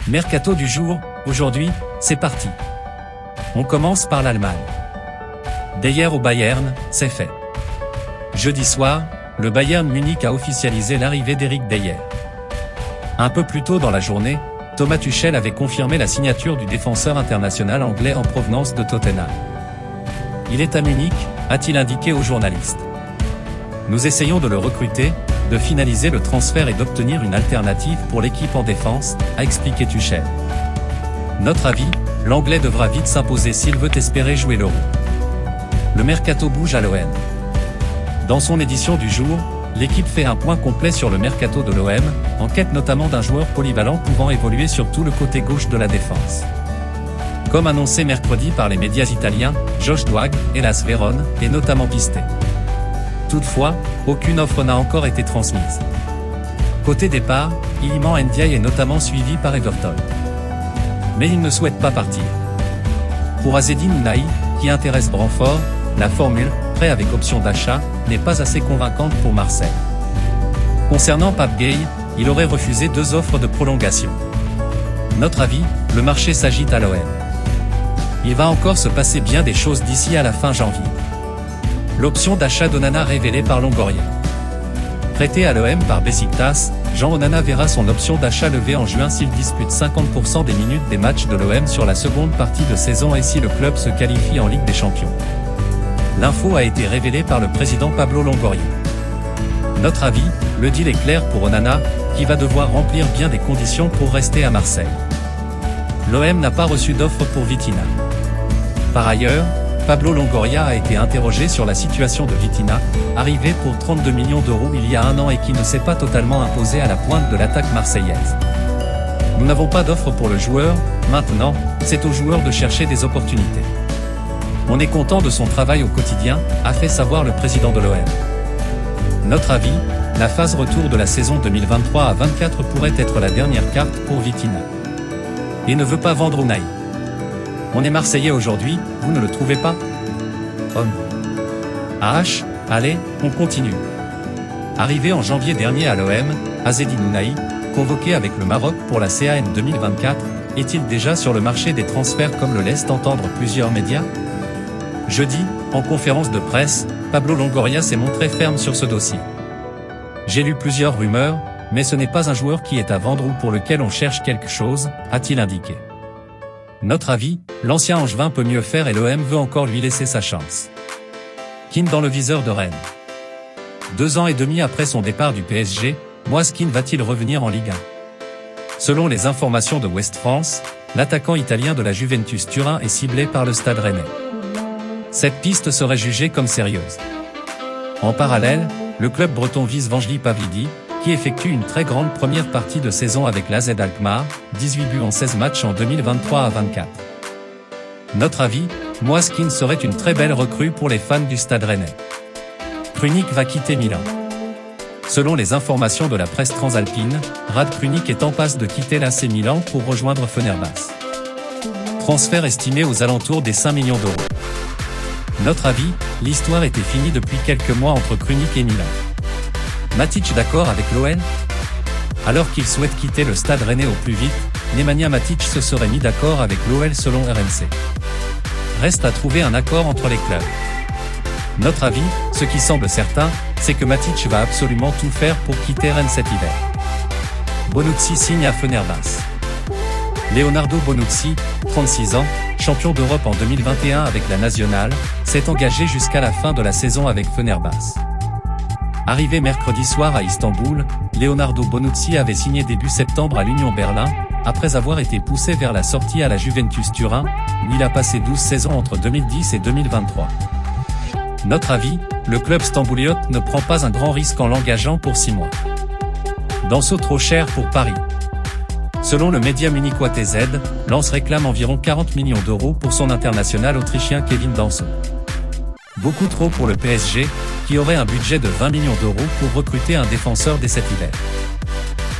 Mercato du jour, aujourd'hui, c'est parti. On commence par l'Allemagne. D'hier au Bayern, c'est fait. Jeudi soir, le Bayern Munich a officialisé l'arrivée d'Eric Dier. Un peu plus tôt dans la journée, Thomas Tuchel avait confirmé la signature du défenseur international anglais en provenance de Tottenham. Il est à Munich, a-t-il indiqué aux journalistes. Nous essayons de le recruter, de finaliser le transfert et d'obtenir une alternative pour l'équipe en défense, a expliqué Tuchel. Notre avis, l'Anglais devra vite s'imposer s'il veut espérer jouer l'Euro. Le mercato bouge à l'OM. Dans son édition du jour, l'équipe fait un point complet sur le mercato de l'OM, en quête notamment d'un joueur polyvalent pouvant évoluer sur tout le côté gauche de la défense. Comme annoncé mercredi par les médias italiens, Josh Dwag, Hellas Vérone, est notamment pisté. Toutefois, aucune offre n'a encore été transmise. Côté départ, Iliman Ndiaye est notamment suivi par Everton. Mais il ne souhaite pas partir. Pour Azzedine Ounahi, qui intéresse Brentford, la formule « prêt avec option d'achat » n'est pas assez convaincante pour Marseille. Concernant Pape Gueye, il aurait refusé 2 offres de prolongation. Notre avis, le marché s'agite à l'OM. Il va encore se passer bien des choses d'ici à la fin janvier. L'option d'achat d'Onana révélée par Longoria. Prêté à l'OM par Besiktas, Jean Onana verra son option d'achat levée en juin s'il dispute 50% des minutes des matchs de l'OM sur la seconde partie de saison et si le club se qualifie en Ligue des Champions. L'info a été révélée par le président Pablo Longoria. Notre avis, le deal est clair pour Onana, qui va devoir remplir bien des conditions pour rester à Marseille. L'OM n'a pas reçu d'offre pour Vitinha. Par ailleurs, Pablo Longoria a été interrogé sur la situation de Vitinha, arrivé pour 32 millions d'euros il y a 1 an et qui ne s'est pas totalement imposé à la pointe de l'attaque marseillaise. Nous n'avons pas d'offre pour le joueur, maintenant, c'est au joueur de chercher des opportunités. On est content de son travail au quotidien, a fait savoir le président de l'OM. Notre avis, la phase retour de la saison 2023 à 24 pourrait être la dernière carte pour Vitinha. Et ne veut pas vendre Ounahi. On est Marseillais aujourd'hui, vous ne le trouvez pas? Allez, on continue. Arrivé en janvier dernier à l'OM, Azzedine Ounahi, convoqué avec le Maroc pour la CAN 2024, est-il déjà sur le marché des transferts comme le laissent entendre plusieurs médias? Jeudi, en conférence de presse, Pablo Longoria s'est montré ferme sur ce dossier. J'ai lu plusieurs rumeurs, mais ce n'est pas un joueur qui est à vendre ou pour lequel on cherche quelque chose, a-t-il indiqué. Notre avis, l'ancien Angevin peut mieux faire et l'OM veut encore lui laisser sa chance. Keane dans le viseur de Rennes. 2 ans et demi après son départ du PSG, Moise Keane va-t-il revenir en Ligue 1? Selon les informations de Ouest France, l'attaquant italien de la Juventus Turin est ciblé par le Stade Rennais. Cette piste serait jugée comme sérieuse. En parallèle, le club breton vise Vangelis Pavlidis, qui effectue une très grande première partie de saison avec l'AZ Alkmaar, 18 buts en 16 matchs en 2023 à 24. Notre avis, Moise Keane serait une très belle recrue pour les fans du Stade Rennais. Krunic va quitter Milan. Selon les informations de la presse transalpine, Rad Krunic est en passe de quitter l'AC Milan pour rejoindre Fenerbahçe. Transfert estimé aux alentours des 5 millions d'euros. Notre avis, l'histoire était finie depuis quelques mois entre Krunic et Milan. Matic d'accord avec l'OL? Alors qu'il souhaite quitter le Stade Rennais au plus vite, Nemanja Matic se serait mis d'accord avec l'OL selon RMC. Reste à trouver un accord entre les clubs. Notre avis, ce qui semble certain, c'est que Matic va absolument tout faire pour quitter Rennes cet hiver. Bonucci signe à Fenerbahçe. Leonardo Bonucci, 36 ans, champion d'Europe en 2021 avec la nationale, s'est engagé jusqu'à la fin de la saison avec Fenerbahçe. Arrivé mercredi soir à Istanbul, Leonardo Bonucci avait signé début septembre à l'Union Berlin, après avoir été poussé vers la sortie à la Juventus Turin, où il a passé 12 saisons entre 2010 et 2023. Notre avis, le club stambouliote ne prend pas un grand risque en l'engageant pour 6 mois. Danso trop cher pour Paris. Selon le média munichois TZ, Lens réclame environ 40 millions d'euros pour son international autrichien Kevin Danso. Beaucoup trop pour le PSG, qui aurait un budget de 20 millions d'euros pour recruter un défenseur dès cet hiver.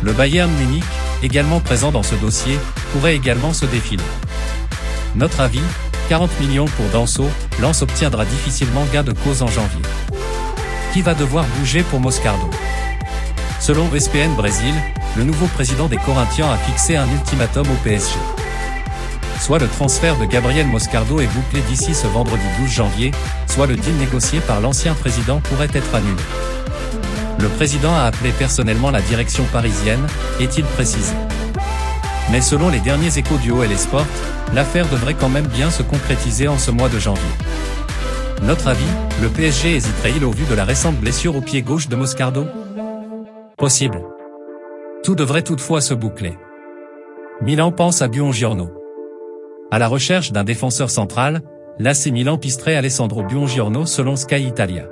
Le Bayern Munich, également présent dans ce dossier, pourrait également se défiler. Notre avis, 40 millions pour Danso, Lens obtiendra difficilement gain de cause en janvier. Qui va devoir bouger pour Moscardo? Selon ESPN Brésil, le nouveau président des Corinthians a fixé un ultimatum au PSG. Soit le transfert de Gabriel Moscardo est bouclé d'ici ce vendredi 12 janvier, soit le deal négocié par l'ancien président pourrait être annulé. Le président a appelé personnellement la direction parisienne, est-il précisé. Mais selon les derniers échos du OL Sport, l'affaire devrait quand même bien se concrétiser en ce mois de janvier. Notre avis, le PSG hésiterait-il au vu de la récente blessure au pied gauche de Moscardo? Possible. Tout devrait toutefois se boucler. Milan pense à Buongiorno. À la recherche d'un défenseur central, l'AC Milan pisterait Alessandro Buongiorno selon Sky Italia.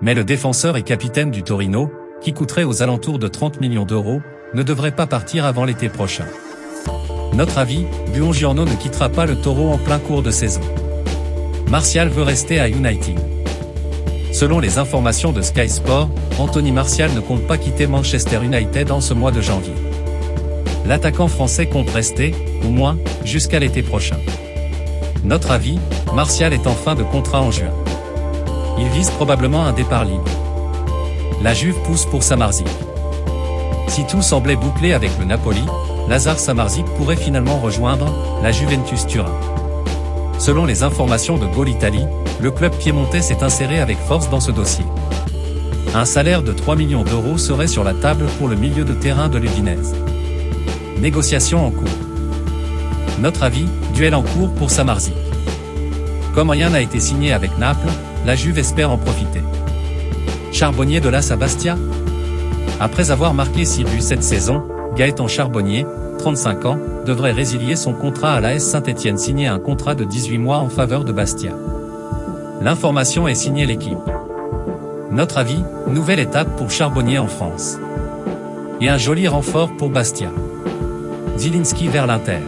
Mais le défenseur et capitaine du Torino, qui coûterait aux alentours de 30 millions d'euros, ne devrait pas partir avant l'été prochain. Notre avis, Buongiorno ne quittera pas le Taureau en plein cours de saison. Martial veut rester à United. Selon les informations de Sky Sport, Anthony Martial ne compte pas quitter Manchester United en ce mois de janvier. L'attaquant français compte rester, au moins, jusqu'à l'été prochain. Notre avis, Martial est en fin de contrat en juin. Il vise probablement un départ libre. La Juve pousse pour Samardzic. Si tout semblait bouclé avec le Napoli, Lazare Samardzic pourrait finalement rejoindre la Juventus Turin. Selon les informations de Goal Italy, le club piémontais s'est inséré avec force dans ce dossier. Un salaire de 3 millions d'euros serait sur la table pour le milieu de terrain de l'Udinese. Négociation en cours. Notre avis, duel en cours pour Samardzic. Comme rien n'a été signé avec Naples, la Juve espère en profiter. Charbonnier de l'AS à Bastia? Après avoir marqué 6 buts cette saison, Gaëtan Charbonnier, 35 ans, devrait résilier son contrat à l'AS Saint-Étienne, signé un contrat de 18 mois en faveur de Bastia. L'information est signée l'équipe. Notre avis, nouvelle étape pour Charbonnier en France. Et un joli renfort pour Bastia. Zielinski vers l'Inter.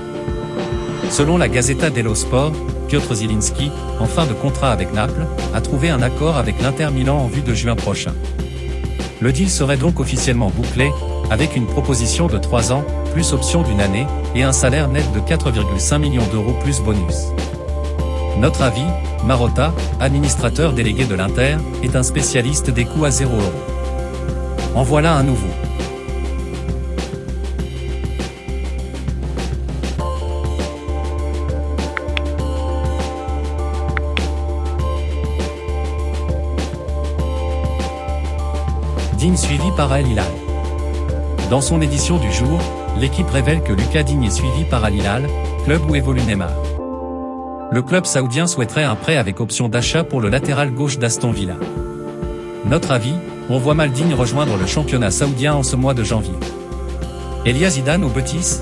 Selon la Gazzetta dello Sport, Piotr Zielinski, en fin de contrat avec Naples, a trouvé un accord avec l'Inter Milan en vue de juin prochain. Le deal serait donc officiellement bouclé, avec une proposition de 3 ans, plus option d'une année, et un salaire net de 4,5 millions d'euros plus bonus. Notre avis, Marotta, administrateur délégué de l'Inter, est un spécialiste des coûts à 0 €. En voilà un nouveau. Digne suivi par Al Hilal. Dans son édition du jour, l'équipe révèle que Lucas Digne est suivi par Al Hilal, club où évolue Neymar. Le club saoudien souhaiterait un prêt avec option d'achat pour le latéral gauche d'Aston Villa. Notre avis, on voit mal Digne rejoindre le championnat saoudien en ce mois de janvier. Elia Zidane au Betis?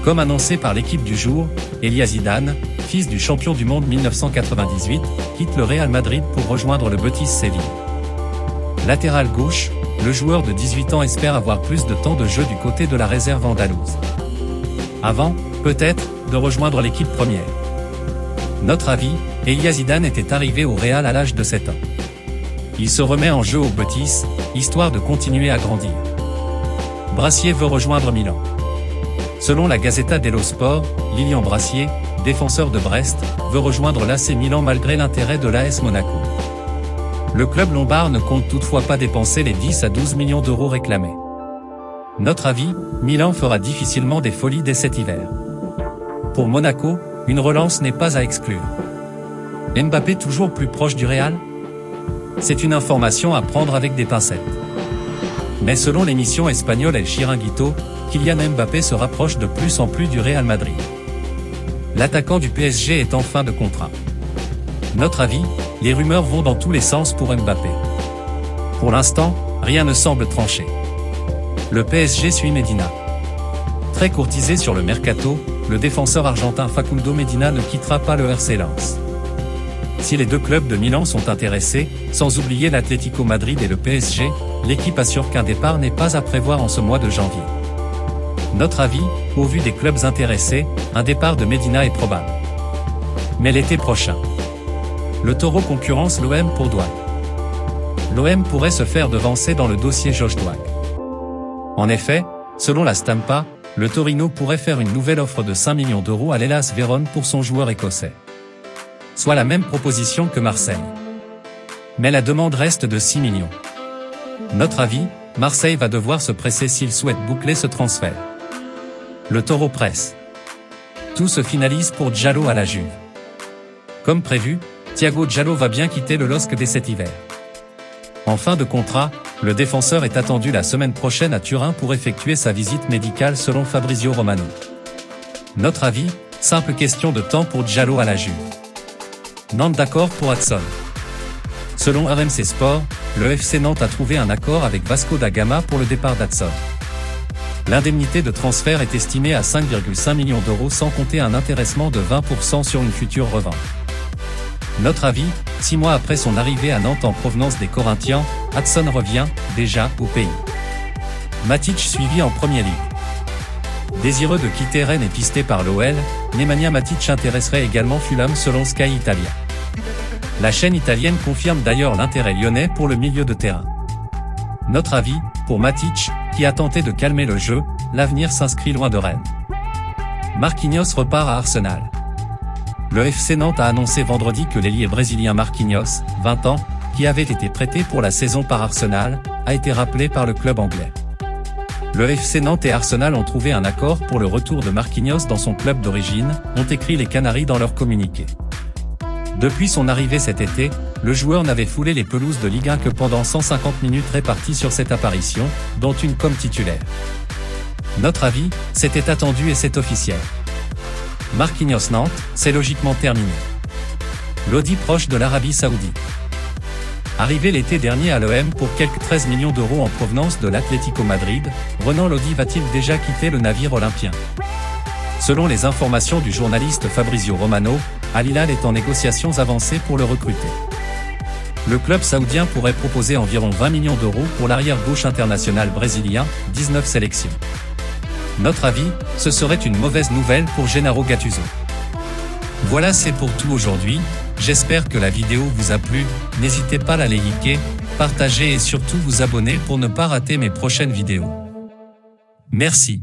Comme annoncé par l'équipe du jour, Elia Zidane, fils du champion du monde 1998, quitte le Real Madrid pour rejoindre le Betis Séville. Latéral gauche, le joueur de 18 ans espère avoir plus de temps de jeu du côté de la réserve andalouse. Avant, peut-être, de rejoindre l'équipe première. Notre avis, Elia Zidane était arrivé au Real à l'âge de 7 ans. Il se remet en jeu au Betis, histoire de continuer à grandir. Brassier veut rejoindre Milan. Selon la Gazzetta dello Sport, Lilian Brassier, défenseur de Brest, veut rejoindre l'AC Milan malgré l'intérêt de l'AS Monaco. Le club lombard ne compte toutefois pas dépenser les 10 à 12 millions d'euros réclamés. Notre avis, Milan fera difficilement des folies dès cet hiver. Pour Monaco, une relance n'est pas à exclure. Mbappé toujours plus proche du Real? C'est une information à prendre avec des pincettes. Mais selon l'émission espagnole El Chiringuito, Kylian Mbappé se rapproche de plus en plus du Real Madrid. L'attaquant du PSG est en fin de contrat. Notre avis, les rumeurs vont dans tous les sens pour Mbappé. Pour l'instant, rien ne semble tranché. Le PSG suit Medina. Très courtisé sur le mercato, le défenseur argentin Facundo Medina ne quittera pas le RC Lens. Si les deux clubs de Milan sont intéressés, sans oublier l'Atlético Madrid et le PSG, l'équipe assure qu'un départ n'est pas à prévoir en ce mois de janvier. Notre avis, au vu des clubs intéressés, un départ de Medina est probable. Mais l'été prochain, le Taureau concurrence l'OM pour Douag. L'OM pourrait se faire devancer dans le dossier Josh Douag. En effet, selon la Stampa, le Torino pourrait faire une nouvelle offre de 5 millions d'euros à l'Hellas Vérone pour son joueur écossais. Soit la même proposition que Marseille. Mais la demande reste de 6 millions. Notre avis, Marseille va devoir se presser s'il souhaite boucler ce transfert. Le Taureau presse. Tout se finalise pour Diallo à la Juve. Comme prévu, Thiago Diallo va bien quitter le LOSC dès cet hiver. En fin de contrat, le défenseur est attendu la semaine prochaine à Turin pour effectuer sa visite médicale selon Fabrizio Romano. Notre avis, simple question de temps pour Diallo à la Juve. Nantes d'accord pour Hudson. Selon RMC Sport, le FC Nantes a trouvé un accord avec Vasco da Gama pour le départ d'Hudson. L'indemnité de transfert est estimée à 5,5 millions d'euros sans compter un intéressement de 20% sur une future revente. Notre avis, 6 mois après son arrivée à Nantes en provenance des Corinthians, Hudson revient, déjà, au pays. Matic suivi en Premier League. Désireux de quitter Rennes et pisté par l'OL, Nemanja Matic intéresserait également Fulham selon Sky Italia. La chaîne italienne confirme d'ailleurs l'intérêt lyonnais pour le milieu de terrain. Notre avis, pour Matic, qui a tenté de calmer le jeu, l'avenir s'inscrit loin de Rennes. Marquinhos repart à Arsenal. Le FC Nantes a annoncé vendredi que l'ailier brésilien Marquinhos, 20 ans, qui avait été prêté pour la saison par Arsenal, a été rappelé par le club anglais. Le FC Nantes et Arsenal ont trouvé un accord pour le retour de Marquinhos dans son club d'origine, ont écrit les Canaries dans leur communiqué. Depuis son arrivée cet été, le joueur n'avait foulé les pelouses de Ligue 1 que pendant 150 minutes réparties sur cette apparition, dont une comme titulaire. Notre avis, c'était attendu et c'est officiel. Marquinhos Nantes, c'est logiquement terminé. Lodi proche de l'Arabie Saoudite. Arrivé l'été dernier à l'OM pour quelques 13 millions d'euros en provenance de l'Atlético Madrid, Renan Lodi va-t-il déjà quitter le navire olympien? Selon les informations du journaliste Fabrizio Romano, Al Hilal est en négociations avancées pour le recruter. Le club saoudien pourrait proposer environ 20 millions d'euros pour l'arrière-gauche international brésilien, 19 sélections. Notre avis, ce serait une mauvaise nouvelle pour Gennaro Gattuso. Voilà, c'est pour tout aujourd'hui, j'espère que la vidéo vous a plu, n'hésitez pas à la liker, partager et surtout vous abonner pour ne pas rater mes prochaines vidéos. Merci.